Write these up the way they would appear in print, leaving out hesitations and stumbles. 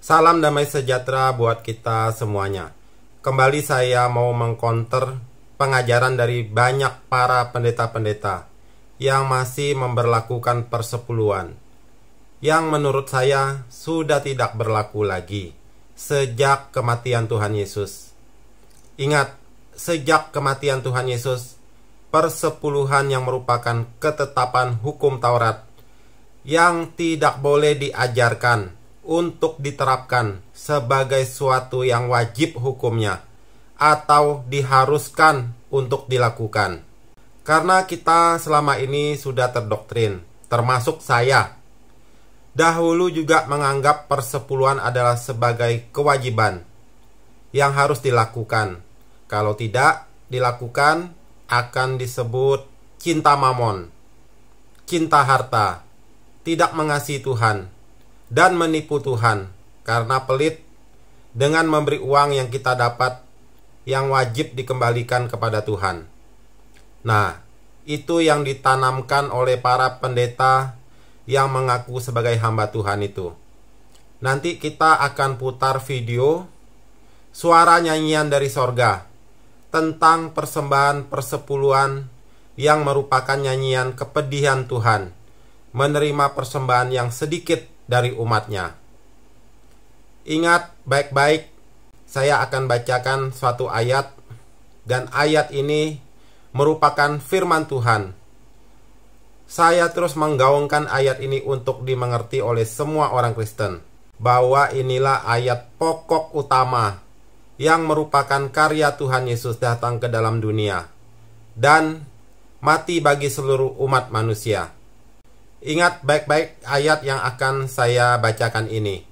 Salam damai sejahtera buat kita semuanya. Kembali saya mau mengcounter pengajaran dari banyak para pendeta-pendeta yang masih memberlakukan persepuluhan, yang menurut saya sudah tidak berlaku lagi sejak kematian Tuhan Yesus. Ingat, sejak kematian Tuhan Yesus, persepuluhan yang merupakan ketetapan hukum Taurat yang tidak boleh diajarkan untuk diterapkan sebagai suatu yang wajib hukumnya atau diharuskan untuk dilakukan. Karena kita selama ini sudah terdoktrin, termasuk saya. Dahulu juga menganggap persepuluhan adalah sebagai kewajiban yang harus dilakukan. Kalau tidak dilakukan, akan disebut cinta mamon, cinta harta, tidak mengasihi Tuhan, dan menipu Tuhan karena pelit dengan memberi uang yang kita dapat yang wajib dikembalikan kepada Tuhan. Nah, itu yang ditanamkan oleh para pendeta yang mengaku sebagai hamba Tuhan itu. Nanti kita akan putar video suara nyanyian dari sorga tentang persembahan persepuluhan yang merupakan nyanyian kepedihan Tuhan menerima persembahan yang sedikit dari umatnya. Ingat baik-baik, saya akan bacakan suatu ayat, dan ayat ini merupakan firman Tuhan. Saya terus menggaungkan ayat ini untuk dimengerti oleh semua orang Kristen, bahwa inilah ayat pokok utama yang merupakan karya Tuhan Yesus datang ke dalam dunia dan mati bagi seluruh umat manusia. Ingat baik-baik ayat yang akan saya bacakan ini,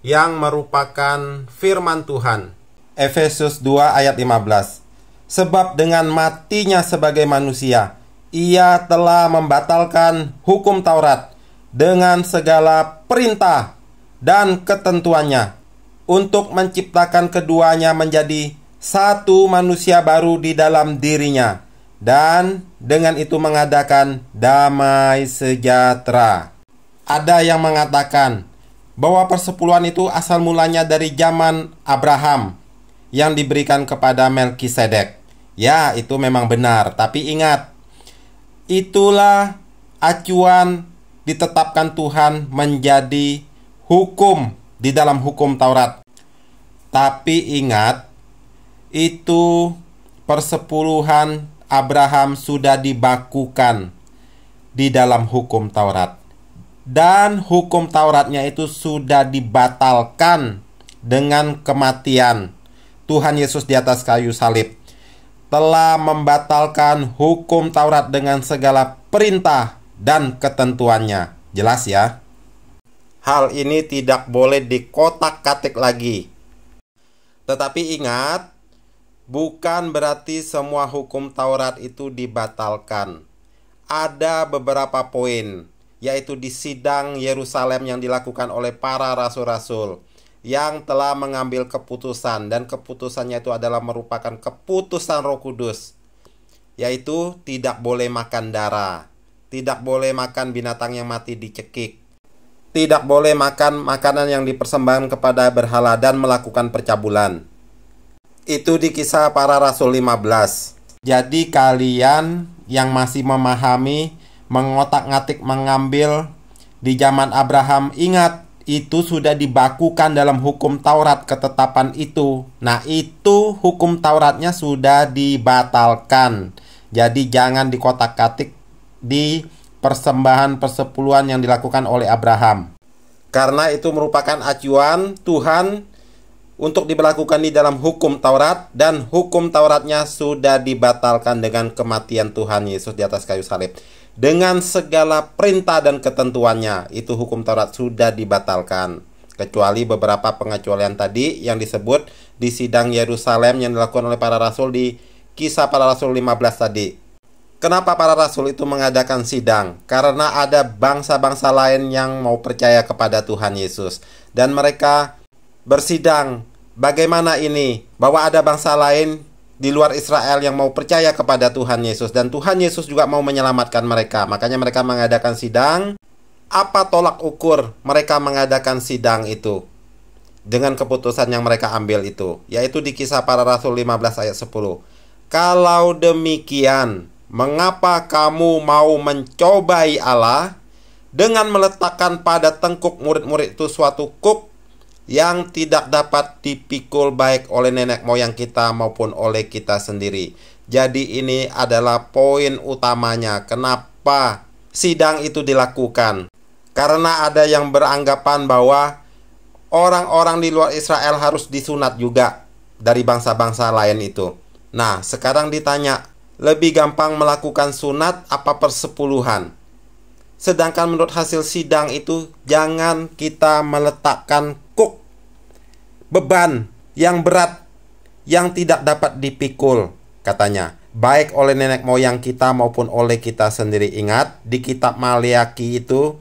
yang merupakan firman Tuhan. Efesus 2 ayat 15. Sebab dengan matinya sebagai manusia, ia telah membatalkan hukum Taurat dengan segala perintah dan ketentuannya, untuk menciptakan keduanya menjadi satu manusia baru di dalam dirinya, dan dengan itu mengadakan damai sejahtera. Ada yang mengatakan bahwa persepuluhan itu asal mulanya dari zaman Abraham yang diberikan kepada Melkisedek. Ya, itu memang benar, tapi ingat, itulah acuan ditetapkan Tuhan menjadi hukum di dalam hukum Taurat. Tapi ingat, itu persepuluhan Abraham sudah dibakukan di dalam hukum Taurat, dan hukum Tauratnya itu sudah dibatalkan dengan kematian Tuhan Yesus di atas kayu salib. Telah membatalkan hukum Taurat dengan segala perintah dan ketentuannya. Jelas ya? Hal ini tidak boleh dikotak-katik lagi. Tetapi ingat, bukan berarti semua hukum Taurat itu dibatalkan. Ada beberapa poin, yaitu di sidang Yerusalem yang dilakukan oleh para rasul-rasul yang telah mengambil keputusan, dan keputusannya itu adalah merupakan keputusan Roh Kudus, yaitu tidak boleh makan darah, tidak boleh makan binatang yang mati dicekik, tidak boleh makan makanan yang dipersembahkan kepada berhala, dan melakukan percabulan. Itu di Kisah Para Rasul 15. Jadi kalian yang masih memahami, mengotak-ngatik, mengambil di zaman Abraham, ingat, itu sudah dibakukan dalam hukum Taurat, ketetapan itu. Nah, itu hukum Tauratnya sudah dibatalkan. Jadi jangan dikotak-katik di persembahan persepuluhan yang dilakukan oleh Abraham, karena itu merupakan acuan Tuhan untuk diberlakukan di dalam hukum Taurat, dan hukum Tauratnya sudah dibatalkan dengan kematian Tuhan Yesus di atas kayu salib. Dengan segala perintah dan ketentuannya, itu hukum Taurat sudah dibatalkan. Kecuali beberapa pengecualian tadi yang disebut di sidang Yerusalem yang dilakukan oleh para rasul di Kisah Para Rasul 15 tadi. Kenapa para rasul itu mengadakan sidang? Karena ada bangsa-bangsa lain yang mau percaya kepada Tuhan Yesus, dan mereka bersidang. Bagaimana ini? Bahwa ada bangsa lain di luar Israel yang mau percaya kepada Tuhan Yesus, dan Tuhan Yesus juga mau menyelamatkan mereka. Makanya mereka mengadakan sidang. Apa tolak ukur mereka mengadakan sidang itu? dengan keputusan yang mereka ambil itu, yaitu di Kisah Para Rasul 15 ayat 10. Kalau demikian, mengapa kamu mau mencobai Allah dengan meletakkan pada tengkuk murid-murid itu suatu kuk yang tidak dapat dipikul baik oleh nenek moyang kita maupun oleh kita sendiri. Jadi ini adalah poin utamanya kenapa sidang itu dilakukan. Karena ada yang beranggapan bahwa orang-orang di luar Israel harus disunat juga dari bangsa-bangsa lain itu. Nah, sekarang ditanya, lebih gampang melakukan sunat apa persepuluhan? Sedangkan menurut hasil sidang itu, jangan kita meletakkan kuk, beban yang berat yang tidak dapat dipikul, katanya, baik oleh nenek moyang kita maupun oleh kita sendiri. Ingat, di kitab Maleakhi itu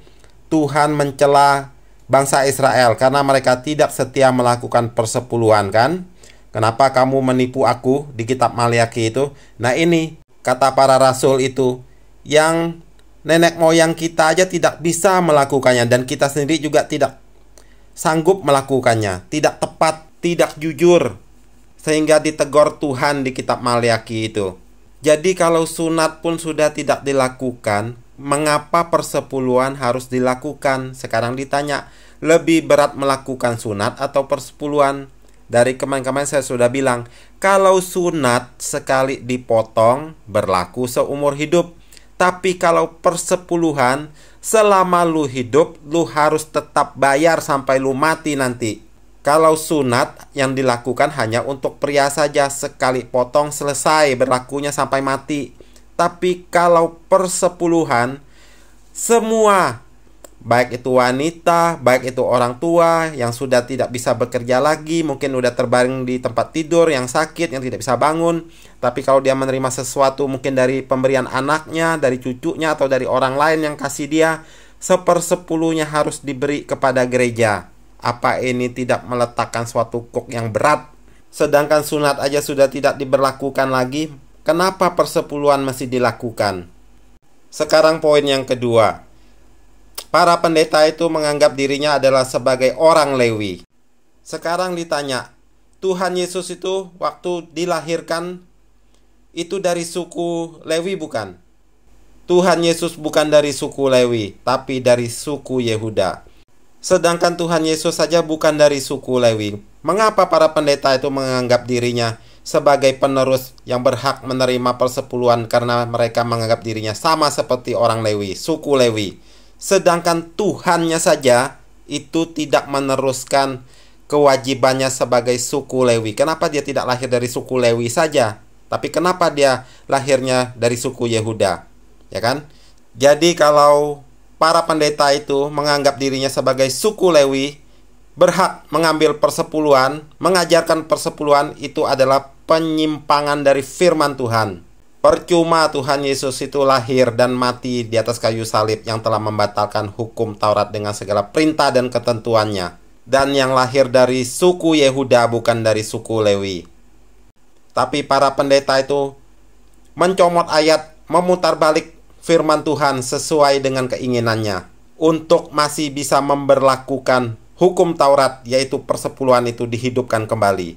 Tuhan mencela bangsa Israel karena mereka tidak setia melakukan persepuluhan, kan? Kenapa kamu menipu aku, di kitab Maleakhi itu? Nah, ini kata para rasul itu yang nenek moyang kita aja tidak bisa melakukannya, dan kita sendiri juga tidak sanggup melakukannya. Tidak tepat, tidak jujur, sehingga ditegur Tuhan di kitab Maleakhi itu. Jadi kalau sunat pun sudah tidak dilakukan, mengapa persepuluhan harus dilakukan? Sekarang ditanya, lebih berat melakukan sunat atau persepuluhan? Dari kemarin-kemarin saya sudah bilang, kalau sunat sekali dipotong berlaku seumur hidup. Tapi kalau persepuluhan, selama lu hidup, lu harus tetap bayar sampai lu mati nanti. Kalau sunat yang dilakukan hanya untuk pria saja, sekali potong selesai, berlakunya sampai mati. Tapi kalau persepuluhan, semua, baik itu wanita, baik itu orang tua yang sudah tidak bisa bekerja lagi, mungkin udah terbaring di tempat tidur, yang sakit, yang tidak bisa bangun. Tapi kalau dia menerima sesuatu mungkin dari pemberian anaknya, dari cucunya, atau dari orang lain yang kasih dia, 1/10 harus diberi kepada gereja. Apa ini tidak meletakkan suatu kuk yang berat? Sedangkan sunat aja sudah tidak diberlakukan lagi, kenapa persepuluhan masih dilakukan? Sekarang poin yang kedua. Para pendeta itu menganggap dirinya adalah sebagai orang Lewi. Sekarang ditanya, Tuhan Yesus itu waktu dilahirkan itu dari suku Lewi bukan? Tuhan Yesus bukan dari suku Lewi, tapi dari suku Yehuda. Sedangkan Tuhan Yesus saja bukan dari suku Lewi. Mengapa para pendeta itu menganggap dirinya sebagai penerus yang berhak menerima persepuluhan karena mereka menganggap dirinya sama seperti orang Lewi, suku Lewi? Sedangkan Tuhannya saja itu tidak meneruskan kewajibannya sebagai suku Lewi. Kenapa dia tidak lahir dari suku Lewi saja? Tapi kenapa dia lahirnya dari suku Yehuda? Ya kan? Jadi kalau para pendeta itu menganggap dirinya sebagai suku Lewi, berhak mengambil persepuluhan, mengajarkan persepuluhan, itu adalah penyimpangan dari firman Tuhan. Percuma Tuhan Yesus itu lahir dan mati di atas kayu salib yang telah membatalkan hukum Taurat dengan segala perintah dan ketentuannya. Dan yang lahir dari suku Yehuda bukan dari suku Lewi. Tapi para pendeta itu mencomot ayat, memutar balik firman Tuhan sesuai dengan keinginannya untuk masih bisa memberlakukan hukum Taurat, yaitu persepuluhan itu dihidupkan kembali.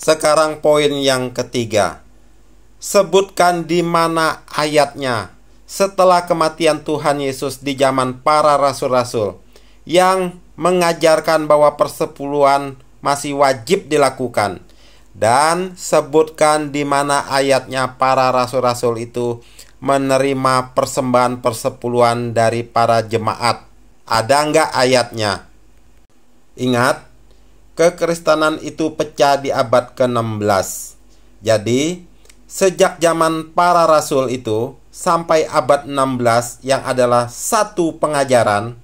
Sekarang poin yang ketiga. Sebutkan di mana ayatnya setelah kematian Tuhan Yesus di zaman para rasul-rasul yang mengajarkan bahwa persepuluhan masih wajib dilakukan. Dan sebutkan di mana ayatnya para rasul-rasul itu menerima persembahan persepuluhan dari para jemaat. Ada nggak ayatnya? Ingat, kekristenan itu pecah di abad ke-16. Jadi sejak zaman para rasul itu sampai abad 16 yang adalah satu pengajaran,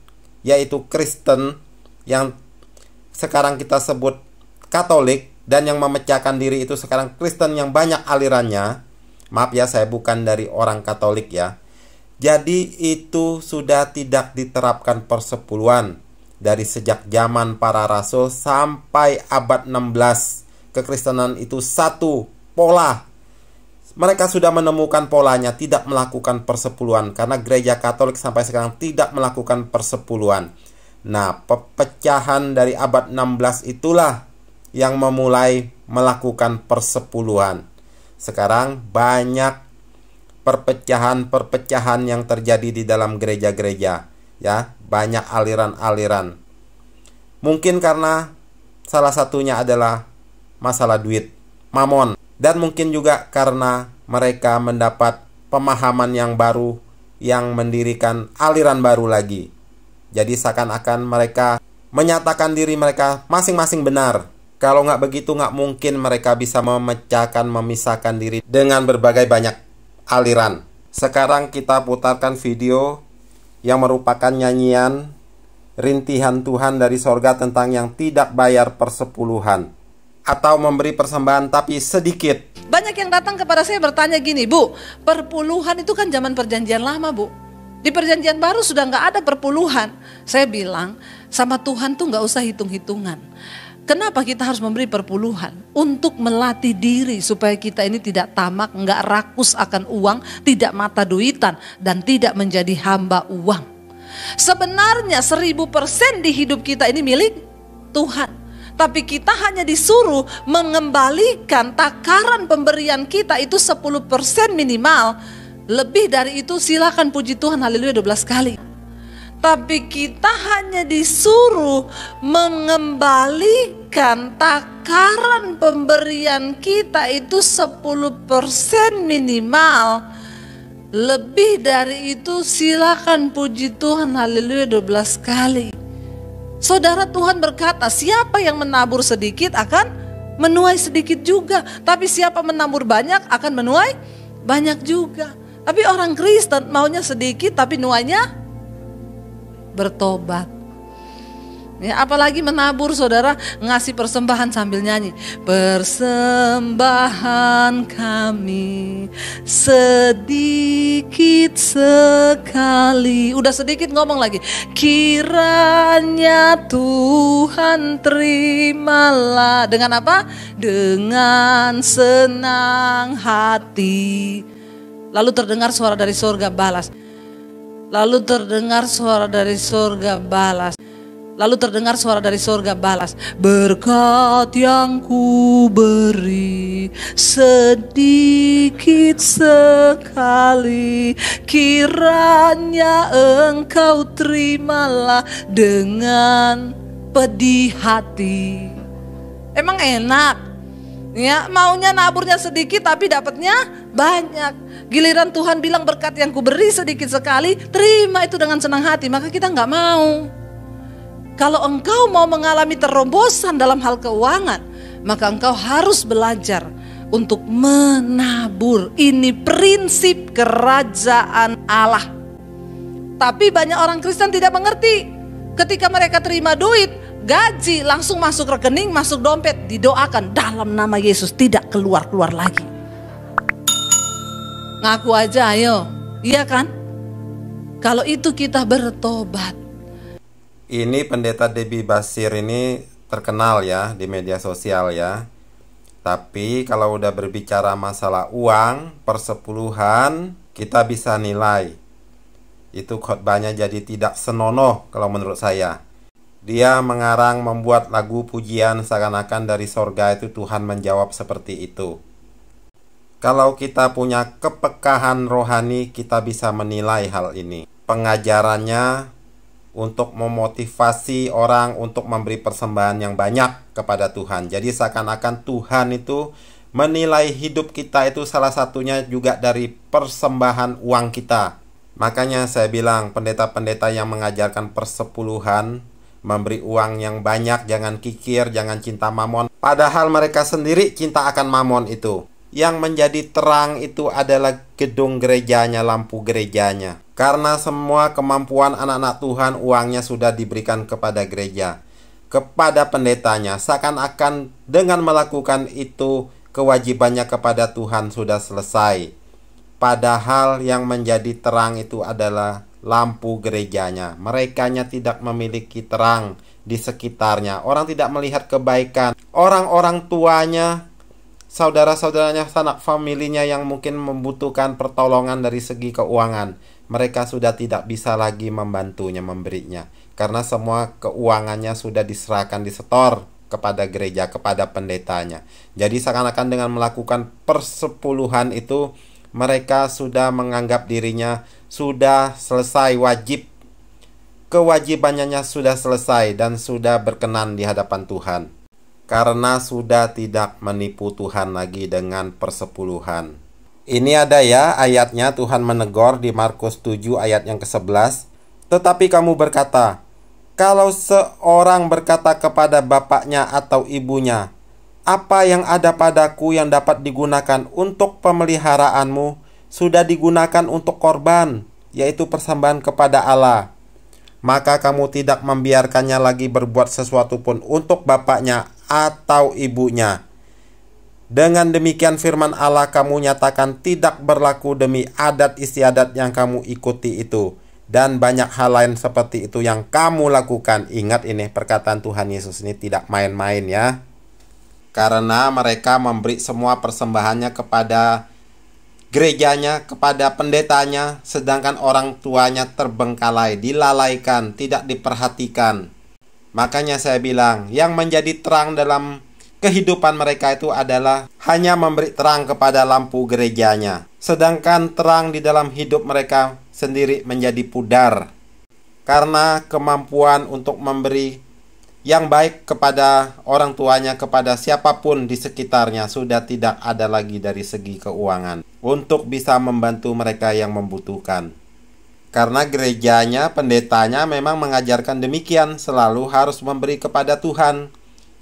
yaitu Kristen, yang sekarang kita sebut Katolik, dan yang memecahkan diri itu sekarang Kristen yang banyak alirannya. Maaf ya, saya bukan dari orang Katolik ya. Jadi itu sudah tidak diterapkan persepuluhan dari sejak zaman para rasul sampai abad 16. Kekristenan itu satu pola. Mereka sudah menemukan polanya, tidak melakukan persepuluhan, karena gereja Katolik sampai sekarang tidak melakukan persepuluhan. Nah, pepecahan dari abad 16 itulah yang memulai melakukan persepuluhan. Sekarang banyak perpecahan-perpecahan yang terjadi di dalam gereja-gereja, ya, banyak aliran-aliran. Mungkin karena salah satunya adalah masalah duit, mamon, dan mungkin juga karena mereka mendapat pemahaman yang baru yang mendirikan aliran baru lagi. Jadi seakan-akan mereka menyatakan diri mereka masing-masing benar. Kalau nggak begitu, nggak mungkin mereka bisa memecahkan, memisahkan diri dengan berbagai banyak aliran. Sekarang kita putarkan video yang merupakan nyanyian rintihan Tuhan dari sorga tentang yang tidak bayar persepuluhan atau memberi persembahan tapi sedikit. Banyak yang datang kepada saya bertanya gini, Bu, perpuluhan itu kan zaman perjanjian lama, Bu. Di perjanjian baru sudah nggak ada perpuluhan. Saya bilang, sama Tuhan tuh nggak usah hitung-hitungan. Kenapa kita harus memberi perpuluhan? Untuk melatih diri supaya kita ini tidak tamak, nggak rakus akan uang, tidak mata duitan, dan tidak menjadi hamba uang. Sebenarnya 1000% di hidup kita ini milik Tuhan. Tapi kita hanya disuruh mengembalikan takaran pemberian kita itu 10% minimal. Lebih dari itu silakan puji Tuhan, haleluya 12 kali. Tapi kita hanya disuruh mengembalikan takaran pemberian kita itu 10% minimal. Lebih dari itu silakan puji Tuhan, haleluya 12 kali. Saudara, Tuhan berkata, siapa yang menabur sedikit akan menuai sedikit juga. Tapi siapa menabur banyak akan menuai banyak juga. Tapi orang Kristen maunya sedikit tapi nuainya bertobat. Ya, apalagi menabur, saudara, ngasih persembahan sambil nyanyi. Persembahan kami sedikit sekali. Udah sedikit ngomong lagi. Kiranya Tuhan terimalah. Dengan apa? Dengan senang hati. Lalu terdengar suara dari surga, balas. Lalu terdengar suara dari surga, balas. Lalu terdengar suara dari surga, balas. Berkat yang ku beri sedikit sekali, kiranya engkau terimalah dengan pedih hati. Emang enak? Ya, maunya naburnya sedikit tapi dapatnya banyak. Giliran Tuhan bilang berkat yang ku beri sedikit sekali, terima itu dengan senang hati, maka kita nggak mau. Kalau engkau mau mengalami terombosan dalam hal keuangan, maka engkau harus belajar untuk menabur. Ini prinsip kerajaan Allah. Tapi banyak orang Kristen tidak mengerti. Ketika mereka terima duit, gaji langsung masuk rekening, masuk dompet, didoakan dalam nama Yesus, tidak keluar-keluar lagi. Ngaku aja ayo, iya kan? Kalau itu kita bertobat. Ini pendeta Debbie Basir ini terkenal ya di media sosial ya. Tapi kalau udah berbicara masalah uang, persepuluhan, kita bisa nilai. Itu khotbahnya jadi tidak senonoh kalau menurut saya. Dia mengarang, membuat lagu pujian seakan-akan dari sorga itu Tuhan menjawab seperti itu. Kalau kita punya kepekahan rohani, kita bisa menilai hal ini. Pengajarannya untuk memotivasi orang untuk memberi persembahan yang banyak kepada Tuhan. Jadi seakan-akan Tuhan itu menilai hidup kita itu salah satunya juga dari persembahan uang kita. Makanya saya bilang pendeta-pendeta yang mengajarkan persepuluhan, memberi uang yang banyak, jangan kikir, jangan cinta mamon. Padahal mereka sendiri cinta akan mamon itu. Yang menjadi terang itu adalah gedung gerejanya, lampu gerejanya. Karena semua kemampuan anak-anak Tuhan, uangnya sudah diberikan kepada gereja, kepada pendetanya. Seakan-akan dengan melakukan itu, kewajibannya kepada Tuhan sudah selesai. Padahal yang menjadi terang itu adalah lampu gerejanya. Merekanya tidak memiliki terang di sekitarnya. Orang tidak melihat kebaikan. Orang-orang tuanya, saudara-saudaranya, sanak familinya yang mungkin membutuhkan pertolongan dari segi keuangan, mereka sudah tidak bisa lagi membantunya, memberinya. karena semua keuangannya sudah diserahkan, disetor kepada gereja, kepada pendetanya. Jadi seakan-akan dengan melakukan persepuluhan itu, mereka sudah menganggap dirinya sudah selesai wajib. Kewajibannya sudah selesai dan sudah berkenan di hadapan Tuhan, karena sudah tidak menipu Tuhan lagi dengan persepuluhan. Ini ada ya ayatnya, Tuhan menegur di Markus 7 ayat yang ke-11. Tetapi kamu berkata, kalau seorang berkata kepada bapaknya atau ibunya, apa yang ada padaku yang dapat digunakan untuk pemeliharaanmu, sudah digunakan untuk korban, yaitu persembahan kepada Allah. Maka kamu tidak membiarkannya lagi berbuat sesuatu pun untuk bapaknya atau ibunya. Dengan demikian firman Allah kamu nyatakan tidak berlaku demi adat istiadat yang kamu ikuti itu. Dan banyak hal lain seperti itu yang kamu lakukan. Ingat ini perkataan Tuhan Yesus ini tidak main-main ya. Karena mereka memberi semua persembahannya kepada gerejanya, kepada pendetanya, sedangkan orang tuanya terbengkalai, dilalaikan, tidak diperhatikan. Makanya saya bilang, yang menjadi terang dalam kehidupan mereka itu adalah hanya memberi terang kepada lampu gerejanya, sedangkan terang di dalam hidup mereka sendiri menjadi pudar, karena kemampuan untuk memberi yang baik kepada orang tuanya, kepada siapapun di sekitarnya sudah tidak ada lagi dari segi keuangan untuk bisa membantu mereka yang membutuhkan. Karena gerejanya, pendetanya memang mengajarkan demikian, selalu harus memberi kepada Tuhan.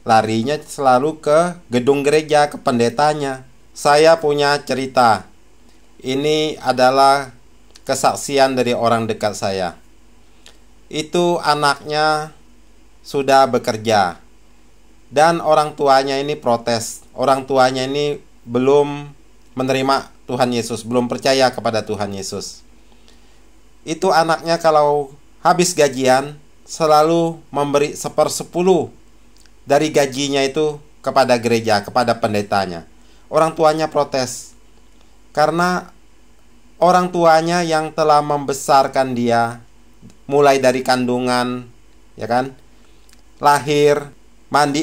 Larinya selalu ke gedung gereja, ke pendetanya. Saya punya cerita. Ini adalah kesaksian dari orang dekat saya. Itu anaknya sudah bekerja, dan orang tuanya ini protes. Orang tuanya ini belum menerima Tuhan Yesus, belum percaya kepada Tuhan Yesus. Itu anaknya kalau habis gajian selalu memberi 1/10 dari gajinya itu kepada gereja, kepada pendetanya. Orang tuanya protes, karena orang tuanya yang telah membesarkan dia mulai dari kandungan, ya kan, lahir,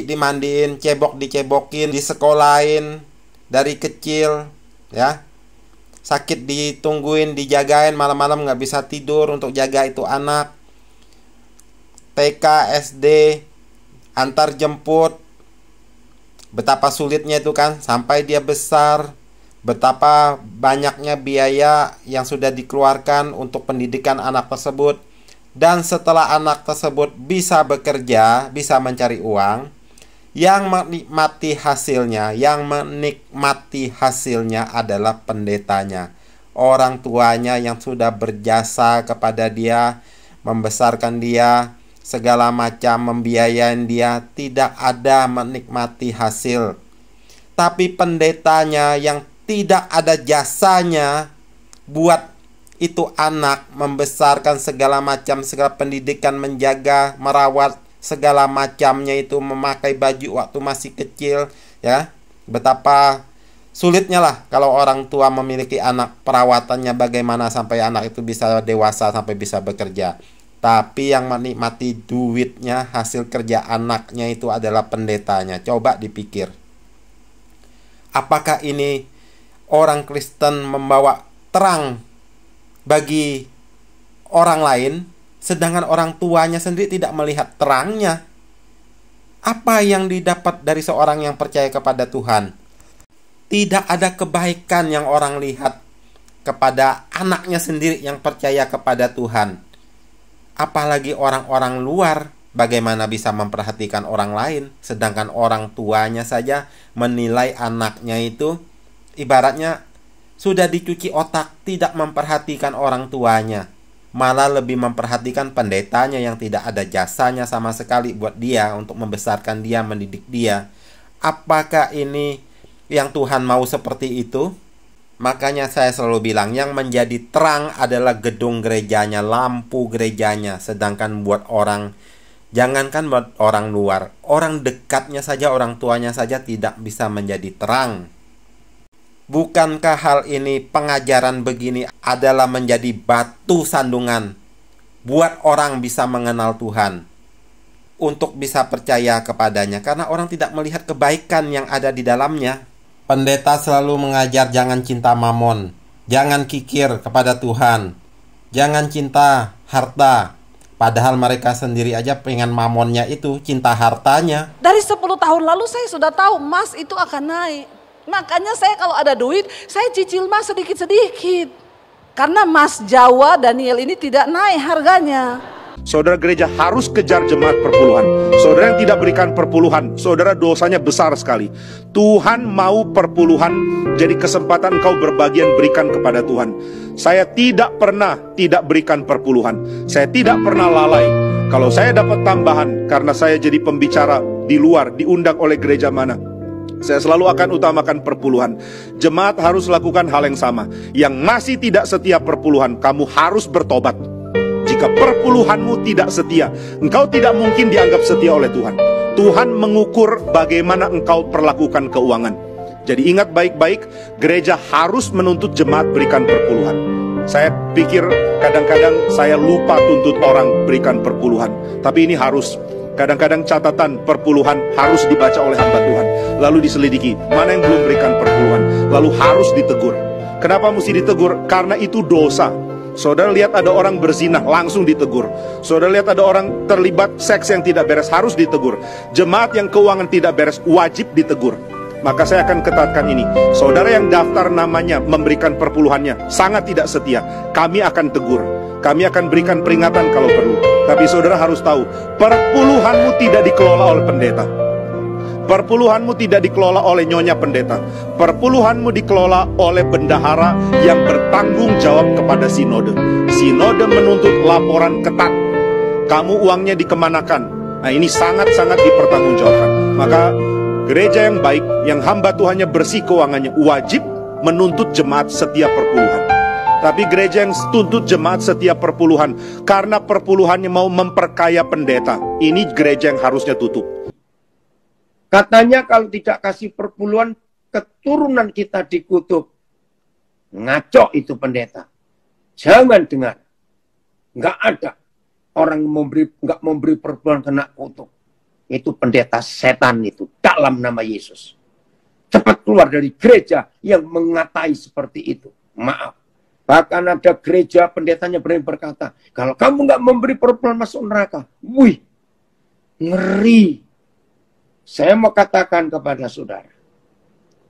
dimandiin, dicebokin, disekolahin dari kecil, ya, sakit ditungguin, dijagain, malam-malam nggak bisa tidur untuk jaga itu anak, TK, SD, antar jemput, betapa sulitnya itu kan sampai dia besar, betapa banyaknya biaya yang sudah dikeluarkan untuk pendidikan anak tersebut. Dan setelah anak tersebut bisa bekerja, bisa mencari uang, yang menikmati hasilnya adalah pendetanya, orang tuanya yang sudah berjasa kepada dia, membesarkan dia, segala macam membiayain dia, tidak ada menikmati hasil. Tapi pendetanya yang tidak ada jasanya buat itu anak, membesarkan segala macam, segala pendidikan, menjaga, merawat segala macamnya itu, memakai baju waktu masih kecil, ya. Betapa sulitnya lah kalau orang tua memiliki anak, perawatannya bagaimana sampai anak itu bisa dewasa, sampai bisa bekerja. Tapi yang menikmati duitnya, hasil kerja anaknya itu adalah pendetanya. Coba dipikir, apakah ini orang Kristen membawa terang bagi orang lain, sedangkan orang tuanya sendiri tidak melihat terangnya? Apa yang didapat dari seorang yang percaya kepada Tuhan? Tidak ada kebaikan yang orang lihat kepada anaknya sendiri yang percaya kepada Tuhan. Apalagi orang-orang luar, bagaimana bisa memperhatikan orang lain, sedangkan orang tuanya saja menilai anaknya itu ibaratnya sudah dicuci otak, tidak memperhatikan orang tuanya, malah lebih memperhatikan pendetanya yang tidak ada jasanya sama sekali buat dia, untuk membesarkan dia, mendidik dia. Apakah ini yang Tuhan mau seperti itu? Makanya saya selalu bilang, yang menjadi terang adalah gedung gerejanya, lampu gerejanya. Sedangkan buat orang, jangankan buat orang luar, orang dekatnya saja, orang tuanya saja tidak bisa menjadi terang. Bukankah hal ini, pengajaran begini adalah menjadi batu sandungan buat orang bisa mengenal Tuhan, untuk bisa percaya kepadanya, karena orang tidak melihat kebaikan yang ada di dalamnya. Pendeta selalu mengajar jangan cinta mamon, jangan kikir kepada Tuhan, jangan cinta harta. Padahal mereka sendiri aja pengen mamonnya itu, cinta hartanya. Dari 10 tahun lalu saya sudah tahu emas itu akan naik. Makanya saya kalau ada duit, saya cicil emas sedikit-sedikit. Karena emas Jawa Daniel ini tidak naik harganya. Saudara, gereja harus kejar jemaat perpuluhan. Saudara yang tidak berikan perpuluhan, saudara dosanya besar sekali. Tuhan mau perpuluhan jadi kesempatan kau berbagian berikan kepada Tuhan. Saya tidak pernah tidak berikan perpuluhan. Saya tidak pernah lalai. Kalau saya dapat tambahan karena saya jadi pembicara di luar, diundang oleh gereja mana, saya selalu akan utamakan perpuluhan. Jemaat harus lakukan hal yang sama. Yang masih tidak setia perpuluhan, kamu harus bertobat. Jika perpuluhanmu tidak setia, engkau tidak mungkin dianggap setia oleh Tuhan. Tuhan mengukur bagaimana engkau perlakukan keuangan. Jadi ingat baik-baik, gereja harus menuntut jemaat berikan perpuluhan. Saya pikir kadang-kadang saya lupa tuntut orang berikan perpuluhan. Tapi ini harus. Kadang-kadang catatan perpuluhan harus dibaca oleh hamba Tuhan, lalu diselidiki mana yang belum berikan perpuluhan, lalu harus ditegur. Kenapa mesti ditegur? Karena itu dosa. Saudara lihat ada orang berzina, langsung ditegur. Saudara lihat ada orang terlibat seks yang tidak beres, harus ditegur. Jemaat yang keuangan tidak beres, wajib ditegur. Maka saya akan ketatkan ini. Saudara yang daftar namanya memberikan perpuluhannya sangat tidak setia, kami akan tegur. Kami akan berikan peringatan kalau perlu. Tapi saudara harus tahu, perpuluhanmu tidak dikelola oleh pendeta. Perpuluhanmu tidak dikelola oleh nyonya pendeta. Perpuluhanmu dikelola oleh bendahara yang bertanggung jawab kepada sinode. Sinode menuntut laporan ketat. Kamu uangnya dikemanakan? Nah, ini sangat-sangat dipertanggungjawabkan. Maka gereja yang baik, yang hamba Tuhannya bersih keuangannya, wajib menuntut jemaat setiap perpuluhan. Tapi gereja yang tuntut jemaat setiap perpuluhan karena perpuluhannya mau memperkaya pendeta, ini gereja yang harusnya tutup. Katanya kalau tidak kasih perpuluhan, keturunan kita dikutuk. Ngaco itu pendeta. Jangan dengar. Nggak ada orang nggak memberi perpuluhan kena kutuk. Itu pendeta setan itu, dalam nama Yesus. Cepat keluar dari gereja yang mengatai seperti itu. Maaf. Bahkan ada gereja pendetanya berani berkata, kalau kamu nggak memberi perpuluhan masuk neraka. Wih, ngeri. Saya mau katakan kepada saudara,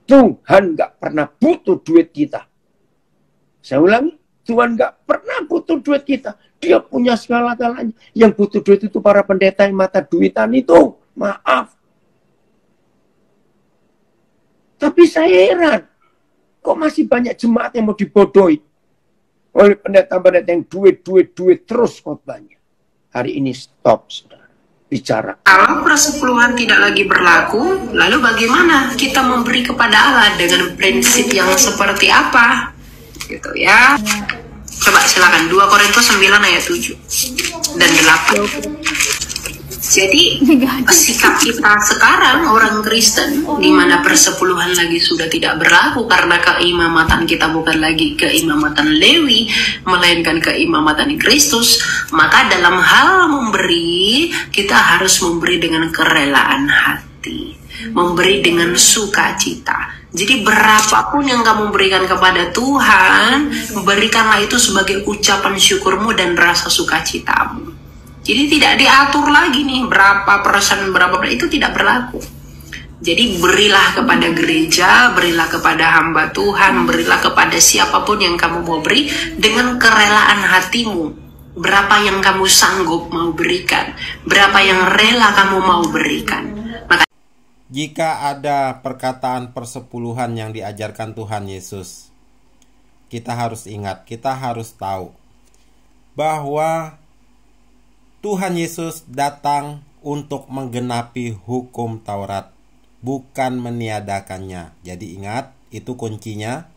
Tuhan nggak pernah butuh duit kita. Saya ulangi, Tuhan nggak pernah butuh duit kita. Dia punya segala-galanya. Yang butuh duit itu para pendeta yang mata duitan itu. Maaf. Tapi saya heran, kok masih banyak jemaat yang mau dibodohi oleh pendeta-pendeta yang duit terus khotbahnya. Hari ini stop, saudara. Bicara. Kalau persepuluhan tidak lagi berlaku, lalu bagaimana kita memberi kepada Allah dengan prinsip yang seperti apa? Gitu ya. Coba silakan 2 Korintus 9 ayat 7 dan 8. Jadi sikap kita sekarang orang Kristen di mana persepuluhan lagi sudah tidak berlaku karena keimamatan kita bukan lagi keimamatan Lewi melainkan keimamatan Kristus, maka dalam hal memberi kita harus memberi dengan kerelaan hati, memberi dengan sukacita. Jadi berapapun yang kamu berikan kepada Tuhan, berikanlah itu sebagai ucapan syukurmu dan rasa sukacitamu. Jadi tidak diatur lagi nih berapa persen, itu tidak berlaku. Jadi berilah kepada gereja, berilah kepada hamba Tuhan, berilah kepada siapapun yang kamu mau beri dengan kerelaan hatimu. Berapa yang kamu sanggup mau berikan, berapa yang rela kamu mau berikan. Maka jika ada perkataan persepuluhan yang diajarkan Tuhan Yesus, kita harus ingat, kita harus tahu bahwa Tuhan Yesus datang untuk menggenapi hukum Taurat, bukan meniadakannya. Jadi ingat, itu kuncinya.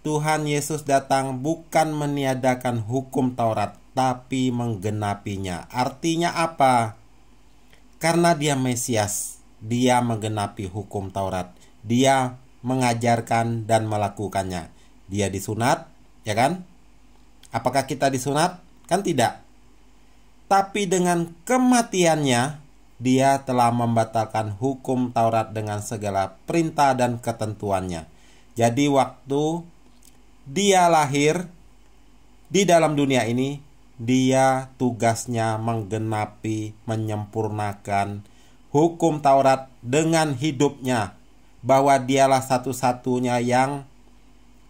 Tuhan Yesus datang bukan meniadakan hukum Taurat, tapi menggenapinya. Artinya apa? Karena dia Mesias, dia menggenapi hukum Taurat. Dia mengajarkan dan melakukannya. Dia disunat, ya kan? Apakah kita disunat? Kan tidak. Tapi dengan kematiannya, dia telah membatalkan hukum Taurat dengan segala perintah dan ketentuannya. Jadi waktu dia lahir di dalam dunia ini, dia tugasnya menggenapi, menyempurnakan hukum Taurat dengan hidupnya, bahwa dialah satu-satunya yang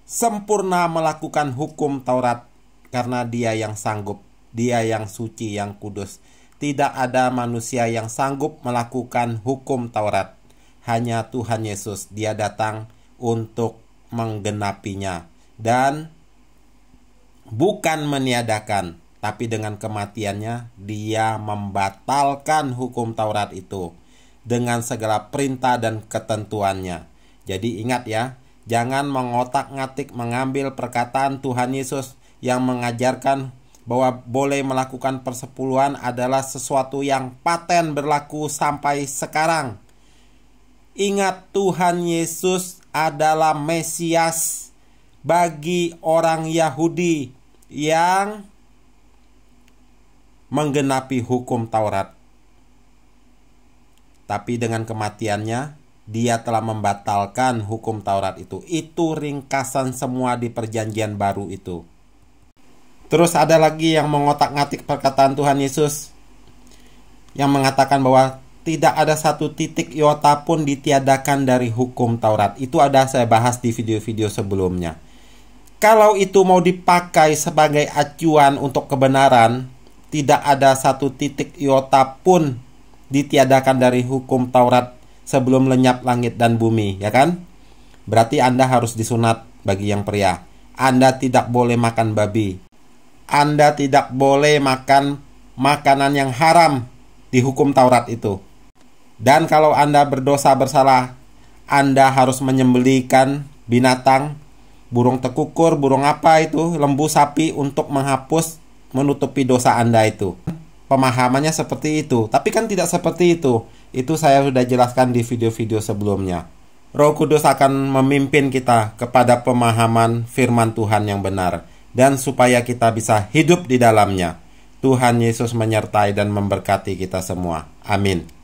sempurna melakukan hukum Taurat, karena dia yang sanggup, dia yang suci, yang kudus. Tidak ada manusia yang sanggup melakukan hukum Taurat, hanya Tuhan Yesus. Dia datang untuk menggenapinya dan bukan meniadakan, tapi dengan kematiannya dia membatalkan hukum Taurat itu dengan segala perintah dan ketentuannya. Jadi ingat ya, jangan mengotak-ngatik mengambil perkataan Tuhan Yesus yang mengajarkan bahwa boleh melakukan persepuluhan adalah sesuatu yang paten berlaku sampai sekarang. Ingat, Tuhan Yesus adalah Mesias bagi orang Yahudi yang menggenapi hukum Taurat. Tapi dengan kematiannya, dia telah membatalkan hukum Taurat itu. Itu ringkasan semua di perjanjian baru itu. Terus ada lagi yang mengotak-ngatik perkataan Tuhan Yesus, yang mengatakan bahwa tidak ada satu titik iota pun ditiadakan dari hukum Taurat. Itu ada saya bahas di video-video sebelumnya. Kalau itu mau dipakai sebagai acuan untuk kebenaran, tidak ada satu titik iota pun ditiadakan dari hukum Taurat sebelum lenyap langit dan bumi, ya kan? Berarti Anda harus disunat bagi yang pria. Anda tidak boleh makan babi. Anda tidak boleh makan makanan yang haram di hukum Taurat itu. Dan kalau Anda berdosa bersalah, Anda harus menyembelihkan binatang, burung tekukur, burung apa itu, lembu, sapi, untuk menghapus, menutupi dosa Anda itu. Pemahamannya seperti itu. Tapi kan tidak seperti itu. Itu saya sudah jelaskan di video-video sebelumnya. Roh Kudus akan memimpin kita kepada pemahaman firman Tuhan yang benar, dan supaya kita bisa hidup di dalamnya. Tuhan Yesus menyertai dan memberkati kita semua. Amin.